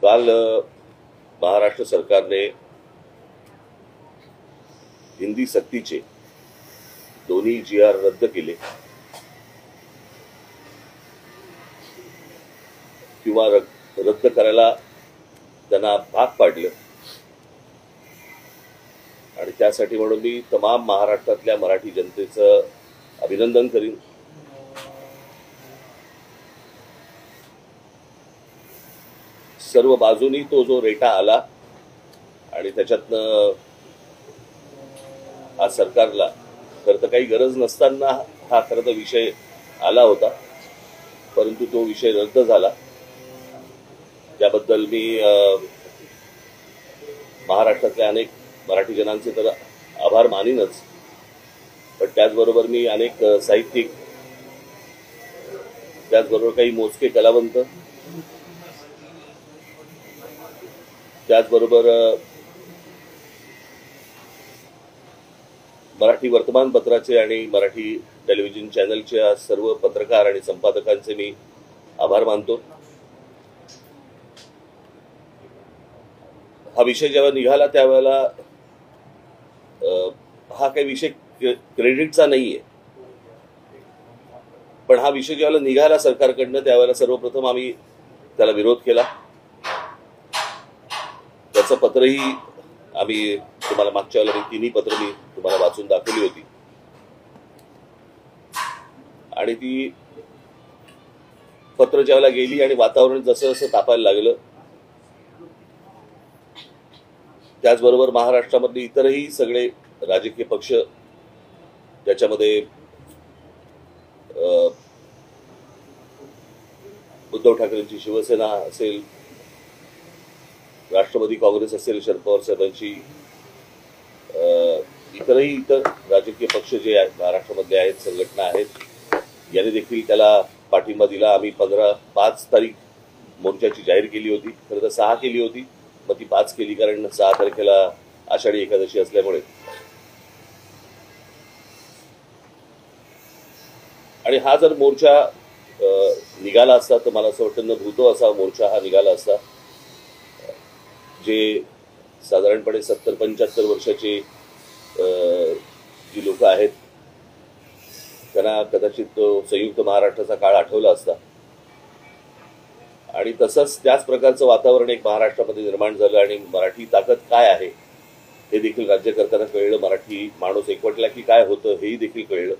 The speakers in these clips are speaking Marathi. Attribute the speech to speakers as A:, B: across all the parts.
A: काल महाराष्ट्र सरकारने हिंदी सक्तीचे दोन्ही GR रद्द केले किंवा रद्द करायला त्यांना भाग पाडलं आणि त्यासाठी म्हणून मी तमाम महाराष्ट्रातल्या मराठी जनतेचं अभिनंदन करीन। सर्व बाजूनी तो जो रेटा आला आणि त्याच्यातनं आज सरकारला खरं तर काही गरज नसताना हा खरं तर विषय आला होता, परंतु तो विषय रद्द झाला त्याबद्दल मी महाराष्ट्रातल्या अनेक मराठी जनांचे तर आभार मानीनच, पण त्याचबरोबर मी अनेक साहित्यिक, त्याचबरोबर काही मोजके कलावंत, त्याचबरोबर मराठी वर्तमानपत्राचे आणि मराठी टेलिव्हिजन चॅनलच्या सर्व पत्रकार आणि संपादकांचे मी आभार मानतो। हा विषय जेव्हा निघाला त्यावेळेला हा काही विषय क्रेडिटचा नाहीये, पण हा विषय जेव्हा निघाला सरकारकडनं त्यावेळेला सर्वप्रथम आम्ही त्याला विरोध केला। त्याचं पत्रही आम्ही तुम्हाला मागच्या वेळेला तिन्ही पत्र मी तुम्हाला वाचून दाखवली होती आणि ती पत्र ज्यावेळेला गेली आणि वातावरण जसं जसं तापायला लागलं, त्याचबरोबर महाराष्ट्रामधले इतरही सगळे राजकीय पक्ष त्याच्यामध्ये उद्धव ठाकरेंची शिवसेना असेल, राष्ट्रवादी काँग्रेस असेल, शरद पवार साहेबांची इतर राजकीय पक्ष जे महाराष्ट्रामधले आहेत, संघटना आहेत, यांनी देखील त्याला पाठिंबा दिला। आम्ही 5 तारीख मोर्चाची जाहीर केली होती, खरं तर 6 केली होती, मग ती 5 केली कारण 6 तारखेला आषाढी एकादशी असल्यामुळे। आणि हा जर मोर्चा निघाला असता तर मला असं वाटतं न भूतो असा मोर्चा हा निघाला असता। जे साधारणपणे 70-75 वर्षाचे जी लोक आहेत त्यांना कदाचित तो संयुक्त महाराष्ट्राचा काळ आठवला असता आणि तसंच त्याच प्रकारचं वातावरण एक महाराष्ट्रामध्ये निर्माण झालं आणि मराठी ताकद काय आहे हे देखील राज्यकर्त्यांना कळलं, मराठी माणूस एकवटला की काय होतं हेही देखील कळलं।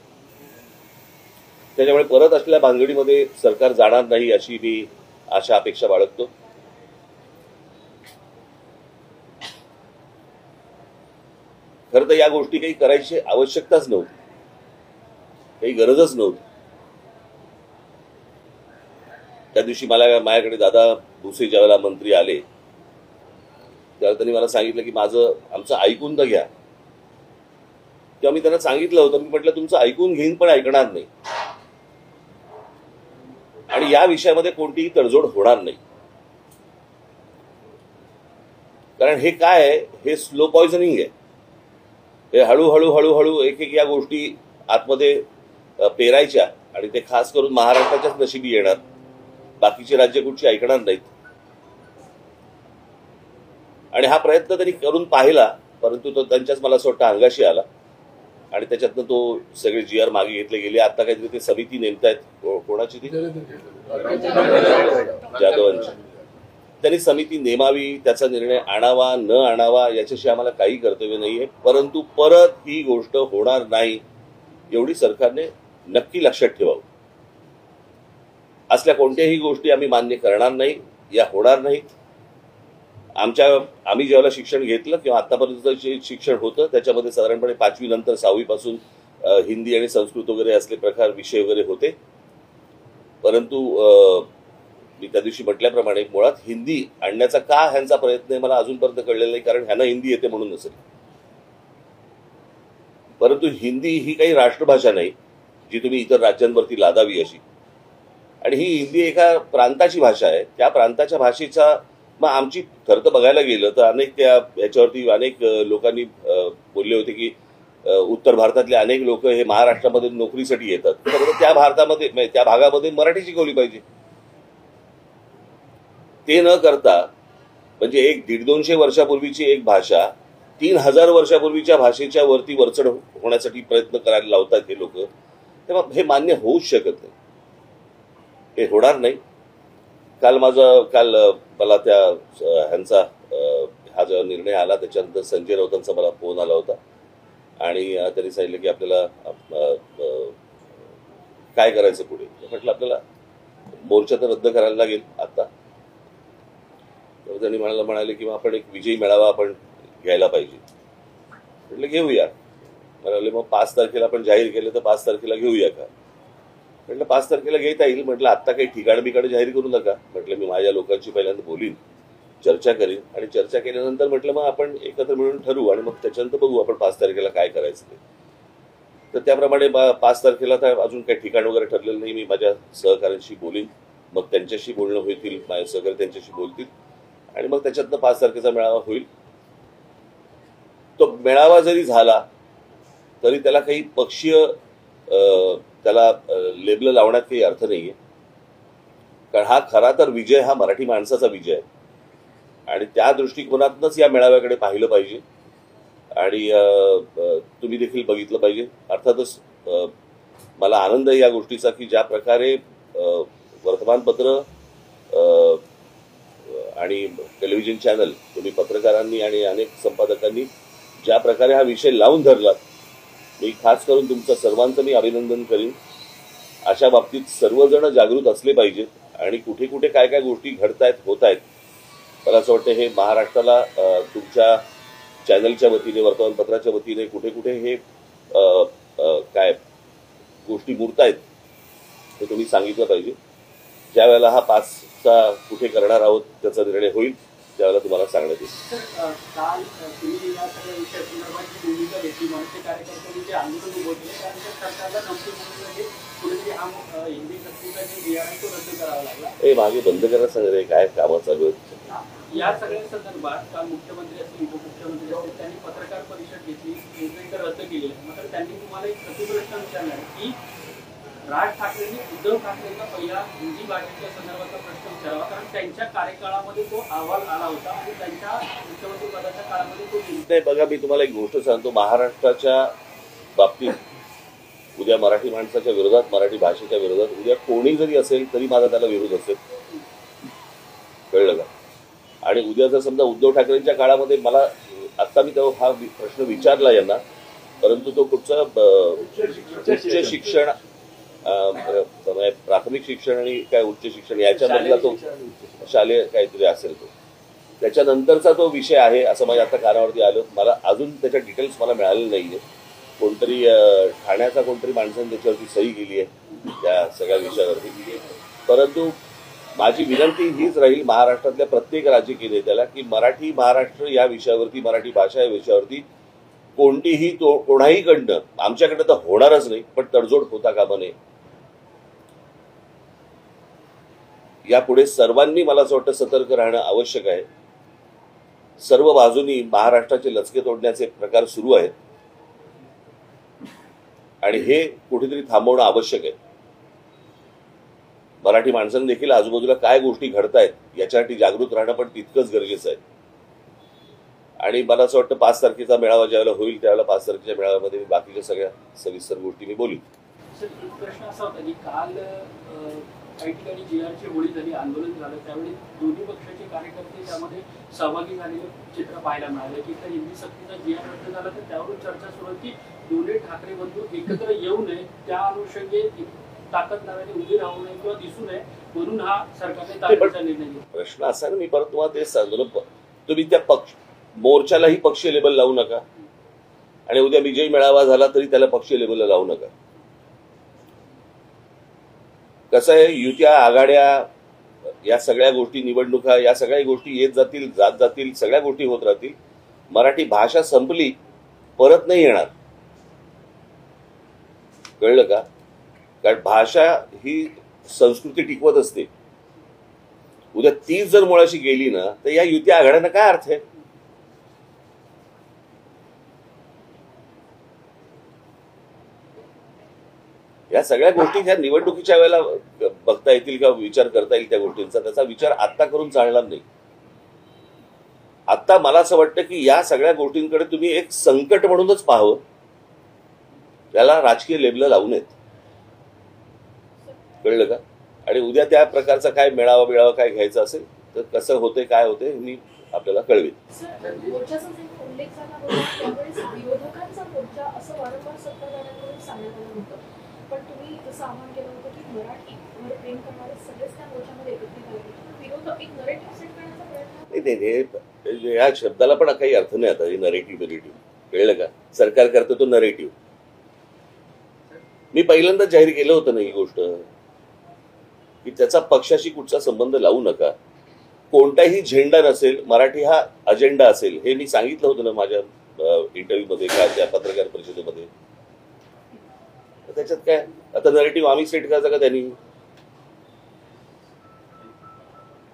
A: त्याच्यामुळे परत असलेल्या भानगडीमध्ये सरकार जाणार नाही अशी मी आशा अपेक्षा बाळगतो। खरं तर या गोष्टी काही करायची आवश्यकताच नव्हती, काही गरजच नव्हती। त्या दिवशी माझ्याकडे दादा भुसे ज्यावेळेला मंत्री आले त्यावेळेला त्यांनी मला सांगितलं की आमचं ऐकून तर घ्या। तेव्हा मी त्यांना सांगितलं होतं, मी म्हटलं तुमचं ऐकून घेईन पण ऐकणार नाही आणि या विषयामध्ये कोणतीही तडजोड होणार नाही, कारण हे काय आहे, हे स्लो पॉइझनिंग आहे। हे हळूहळू एक या गोष्टी आतमध्ये पेरायच्या आणि ते खास करून महाराष्ट्राच्याच नशिबी येणार, बाकीची राज्य कुठची ऐकणार नाहीत। आणि हा प्रयत्न त्यांनी करून पाहिला, परंतु तो त्यांच्याच मला असं वाटतं अंगाशी आला आणि त्याच्यातनं तो सगळे GR मागे घेतले गेले। आता काहीतरी ते समिती नेमतायत, कोणाची ती जाधवांची, त्यांनी समिती नेमावी, त्याचा निर्णय आणावा न आणावा याच्याशी आम्हाला काही कर्तव्य नाहीये, परंतु परत ही गोष्ट होणार नाही एवढी सरकारने नक्की लक्षात ठेवावं। असल्या कोणत्याही गोष्टी आम्ही मान्य करणार नाही, या होणार नाहीत। आम्ही ज्यावेळेला शिक्षण घेतलं किंवा आतापर्यंत जे शिक्षण होतं त्याच्यामध्ये साधारणपणे 5वी नंतर 6वी पासून हिंदी आणि संस्कृत वगैरे असले प्रकार विषय वगैरे होते, परंतु मी त्या दिवशी म्हटल्याप्रमाणे मुळात हिंदी आणण्याचा का ह्यांचा प्रयत्न आहे मला अजूनपर्यंत कळलेला नाही, कारण ह्यांना हिंदी येते म्हणून नसेल, परंतु हिंदी ही काही राष्ट्रभाषा नाही जी तुम्ही इतर राज्यांवरती लादावी अशी, आणि ही हिंदी एका प्रांताची भाषा आहे। त्या प्रांताच्या भाषेचा मग आमची खरं तर बघायला गेलं तर अनेक याच्यावरती अनेक लोकांनी बोलले होते की उत्तर भारतातले अनेक लोक हे महाराष्ट्रामध्ये नोकरीसाठी येतात, तर त्या भागामध्ये मराठी शिकवली पाहिजे। ते न करता म्हणजे एक 150-200 वर्षापूर्वीची एक भाषा 3000 वर्षापूर्वीच्या भाषेच्या वरती वरचढ होण्यासाठी प्रयत्न करायला लावतात हे लोक. तेव्हा हे मान्य होऊच शकत नाही, हे होणार नाही. काल मला त्या ह्यांचा हा जो निर्णय आला त्याच्यानंतर संजय राऊतांचा मला फोन आला होता आणि त्यांनी सांगितलं की आपल्याला काय करायचं पुढे. म्हटलं आपल्याला मोर्चा तर रद्द करायला लागेल आता. तर त्यांनी म्हणाले की आपण एक विजयी मेळावा आपण घ्यायला पाहिजे. म्हटलं घेऊया. म्हणाले मग 5 तारखेला आपण जाहीर केलं तर 5 तारखेला घेऊया का. म्हटलं 5 तारखेला घेता येईल. म्हटलं आत्ता काही ठिकाण बिकाणं जाहीर करू नका. म्हटलं मी माझ्या लोकांशी पहिल्यांदा बोलीन, चर्चा करीन आणि चर्चा केल्यानंतर म्हटलं मग आपण एकत्र मिळून ठरवू आणि मग त्याच्यानंतर बघू आपण 5 तारखेला काय करायचं ते. तर त्याप्रमाणे 5 तारखेला तर अजून काही ठिकाण वगैरे ठरलेलं नाही. मी माझ्या सहकाऱ्यांशी बोलीन, मग त्यांच्याशी बोलणं होईल, माझे सहकारी त्यांच्याशी बोलतील आणि मग त्याच्यातनं 5 तारखेचा मेळावा होईल. तो मेळावा जरी झाला तरी त्याला काही पक्षीय त्याला लेबल लावण्यात काही अर्थ नाहीये. कारण हा खरा तर विजय हा मराठी माणसाचा विजय आहे आणि त्या दृष्टिकोनातूनच या मेळाव्याकडे पाहिलं पाहिजे आणि तुम्ही देखील बघितलं पाहिजे. अर्थातच मला आनंद आहे या गोष्टीचा की ज्या प्रकारे वर्तमानपत्र आणि टेलिव्हिजन चॅनल, तुम्ही पत्रकारांनी आणि अनेक संपादकांनी ज्या प्रकारे हा विषय लावून धरला, मी खास करून तुमचं सर्वांचं मी अभिनंदन करीन. अशा बाबतीत सर्वजण जागृत असले पाहिजेत आणि कुठे कुठे काय काय गोष्टी घडतायत, होत आहेत. मला असं वाटतं हे महाराष्ट्राला तुमच्या चॅनलच्या वतीने, वर्तमानपत्राच्या वतीने कुठे कुठे हे काय गोष्टी मुरतायत हे तुम्ही सांगितलं पाहिजे. ज्या वेळेला हा 5चा कुठे करणार आहोत त्याचा निर्णय होईल त्यावेळेला तुम्हाला सांगण्यात येईल.
B: काल तुम्ही या सगळ्या विषयासंदर्भात भूमिका घेतली, मनसे कार्यकर्त्यांनी जे आंदोलन उभवले त्यानंतर सरकारला नमते म्हणून कुठेतरी हा हिंदी सक्तीचा जे बियाणा तो रद्द करावा लागला.
A: हे मागे बंद करायला सांगणे काय कामं चालू आहेत.
B: या सगळ्या संदर्भात काल मुख्यमंत्री असतील, उपमुख्यमंत्री असतील, त्यांनी पत्रकार परिषद घेतली, निर्णय तर रद्द केले. मात्र त्यांनी तुम्हाला एक प्रतिप्रश्न विचारला की राज ठाकरेंनी उद्धव ठाकरेंना पहिला हिंदी भाषेच्या संदर्भाचा प्रश्न विचारावा, कारण त्यांच्या कार्यकाळामध्ये तो अहवाल आला होता आणि त्यांच्या मुख्यमंत्री पदाच्या काळामध्ये तो
A: नाही. बघा, मी तुम्हाला एक गोष्ट सांगतो. महाराष्ट्राच्या बाबतीत उद्या मराठी माणसाच्या विरोधात, मराठी भाषेच्या विरोधात उद्या कोणी जरी असेल तरी माझा त्याला विरोध असेल, कळलं का. आणि उद्या जर समजा उद्धव ठाकरेंच्या काळामध्ये मला आता मी तो हा प्रश्न विचारला यांना, परंतु तो कुठचा उच्च शिक्षण, प्राथमिक शिक्षण आणि काय उच्च शिक्षण याच्यामधला तो शालेय काहीतरी असेल, तो त्याच्यानंतरचा तो विषय आहे असं माझ्या आता कानावरती आलं. मला अजून त्याच्या डिटेल्स मला मिळाले नाहीये. कोणतरी ठाण्याचा कोणतरी माणसाने त्याच्यावरती सही केली आहे त्या सगळ्या विषयावरती. परंतु माझी विनंती हीच राहील महाराष्ट्रातल्या प्रत्येक राजकीय नेत्याला की मराठी महाराष्ट्र या विषयावरती, मराठी भाषा या विषयावरती कोणतीही कोणाहीकडनं, आमच्याकडनं तर होणारच नाही, पण तडजोड होता कामा नये. यापुढे सर्वांनी मला असं वाटतं सतर्क राहणं आवश्यक आहे. सर्व बाजूनी महाराष्ट्राचे लचके तोडण्याचे प्रकार सुरू आहेत आणि हे कुठेतरी थांबवणं आवश्यक आहे. मराठी माणसांनी देखील आजूबाजूला काय गोष्टी घडतायत याच्यासाठी जागृत राहणं पण तितकंच गरजेचं आहे. आणि मला असं वाटतं 5 तारखेचा मेळावा ज्यावेळेला होईल त्यावेळेला 5 तारखेच्या मेळाव्यामध्ये मी बाकीच्या सगळ्या सविस्तर गोष्टी मी बोलीन.
B: प्रश्न असा होता की काल काही ठिकाणी जीआरची होळी झाली, आंदोलन झालं, त्यावेळी दोन्ही पक्षाचे कार्यकर्ते त्यामध्ये सहभागी झालेलं चित्र पाहायला मिळालं की तर हिंदी सक्तीचा जीआर रद्द झाला तर त्यावरून चर्चा सुरू होती की दोन्ही ठाकरे बंधू एकत्र येऊ नये, त्या अनुषंगे ताकद नव्याने उभी राहू नये किंवा दिसू नये म्हणून हा सरकारने ताकदीचा निर्णय घेतला.
A: प्रश्न असा ना, मी परत तुम्हाला तेच सांगतो, तुम्ही त्या मोर्चालाही पक्षीय लेबल लावू नका आणि उद्या विजयी मेळावा झाला तरी त्याला पक्षीय लेबल लावू नका. कसं आहे, युत्या, आघाड्या, या सगळ्या गोष्टी, निवडणुका, या सगळ्या गोष्टी येत जातील, जात जातील, सगळ्या गोष्टी होत राहतील. मराठी भाषा संपली, परत नाही येणार, कळलं का. कारण भाषा ही संस्कृती टिकवत असते. उद्या तीच जर मुळाशी गेली ना तर या युती आघाड्यांना काय अर्थ आहे. या सगळ्या गोष्टी ह्या निवडणुकीच्या वेळेला बघता येतील किंवा विचार करता येईल त्या गोष्टींचा, त्याचा विचार आता करून चालणार नाही. आता मला असं वाटतं की या सगळ्या गोष्टींकडे तुम्ही एक संकट म्हणूनच पाहावं, त्याला राजकीय लेबल लावू नयेत. कळलं का? आणि उद्या त्या प्रकारचा काय मेळावा काय घ्यायचा असेल तर कसं होते काय होते मी आपल्याला कळवेन.
C: मोर्चाचा उल्लेख झाला होता त्यावेळेस विरोधकांचा मोर्चा असं वारंवार सत्ताधाऱ्यांकडून सांगण्यात आलं होतं, पण तुम्ही जसं आवाहन केलं होतं की मराठीवर प्रेम करणारे सगळेच त्या मोर्चामध्ये एकत्रित आले होते. विरोधक एक नरेटिव्ह सेट करण्याचा प्रयत्न.
A: नाही, या शब्दाला पण काही अर्थ नाही आता. नरेटिव्ह. कळलं का? सरकार करतो तो नरेटिव्ह. मी पहिल्यांदाच जाहीर केलं होतं ना ही गोष्ट की त्याचा पक्षाशी कुठचा संबंध लावू नका. कोणताही झेंडा नसेल, मराठी हा अजेंडा असेल, हे मी सांगितलं होतं ना माझ्या इंटरव्ह्यूमध्ये का त्या पत्रकार परिषदेमध्ये. त्याच्यात काय आता नरेटिव्ह आम्ही सेट करायचा का त्यांनी?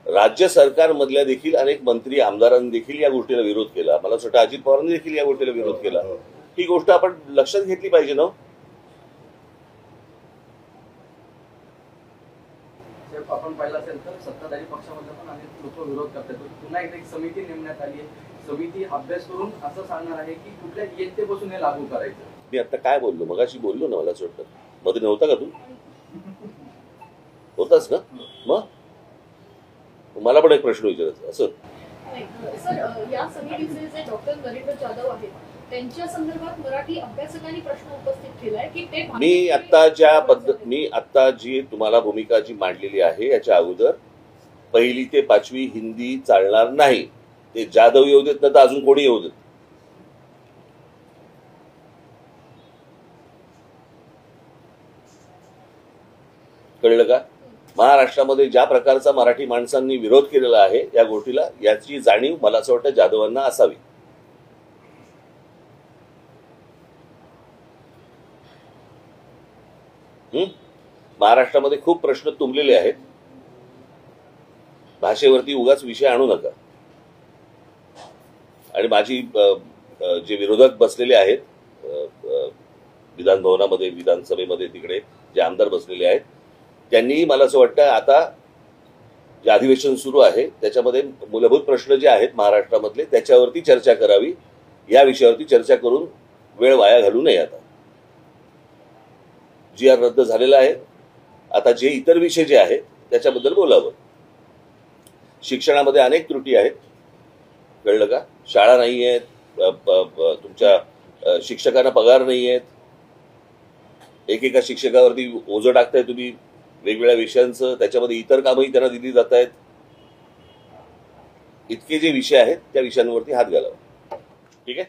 A: राज्य सरकारमधल्या देखील अनेक मंत्री आमदारांनी देखील या गोष्टीला विरोध केला. मला असं वाटतं अजित पवारांनी देखील या गोष्टीला विरोध केला. ही गोष्ट आपण लक्षात घेतली पाहिजे ना.
D: आपण पाहिलं असेल तर सत्ताधारी पक्षामध्ये पण अनेक लोक विरोध करतात. पुन्हा एकदा एक समिती नेमण्यात आली आहे. समिती अभ्यास करून असं सांगणार आहे की कुठल्या इयत्तेपासून हे लागू करायचं.
A: मी आता काय बोललो, मगाशी बोललो ना, मला असं वाटतं मध्ये नव्हता का तू? होताच ना. मग मला पण एक प्रश्न विचारायचा असं.
C: सर, या समितीचे जे डॉक्टर नरेंद्र जाधव आहेत त्यांच्या संदर्भात मराठी अभ्यासकांनी प्रश्न उपस्थित केलाय की ते
A: मी आता जी तुम्हाला भूमिका जी मांडलेली आहे याच्या अगोदर 1ली ते 5वी हिंदी चालणार नाही. ते जाधव येऊ देत ना तर अजून कोणी येऊ देत. कळलं का? महाराष्ट्रामध्ये ज्या प्रकारचा मराठी माणसांनी विरोध केलेला आहे या गोष्टीला, याची जाणीव मला असं वाटतं जाधवांना असावी. महाराष्ट्रामध्ये खूप प्रश्न तुंबलेले आहेत. भाषेवरती उगाच विषय आणू नका. आणि माझी जे विरोधक बसलेले आहेत विधान भवनामध्ये, विधानसभेमध्ये, तिकडे जे आमदार बसलेले आहेत, त्यांनी मला असं वाटतं आता जे अधिवेशन सुरू आहे त्याच्यामध्ये मूलभूत प्रश्न जे आहेत महाराष्ट्रामधले त्याच्यावरती चर्चा करावी. या विषयावरती चर्चा करून वेळ वाया घालू नये. आता GR रद्द झालेला आहे. आता जे इतर विषय जे आहेत त्याच्याबद्दल बोलावं. शिक्षणामध्ये अनेक त्रुटी आहेत. कळलं का? शाळा नाही आहेत, तुमच्या शिक्षकांना पगार नाही आहेत, एकेका शिक्षकावरती ओझं टाकताय तुम्ही वेगवेगळ्या विषयांचं, त्याच्यामध्ये इतर कामही त्यांना दिली जात आहेत. इतके जे विषय आहेत त्या विषयांवरती हात घालावा. ठीक आहे.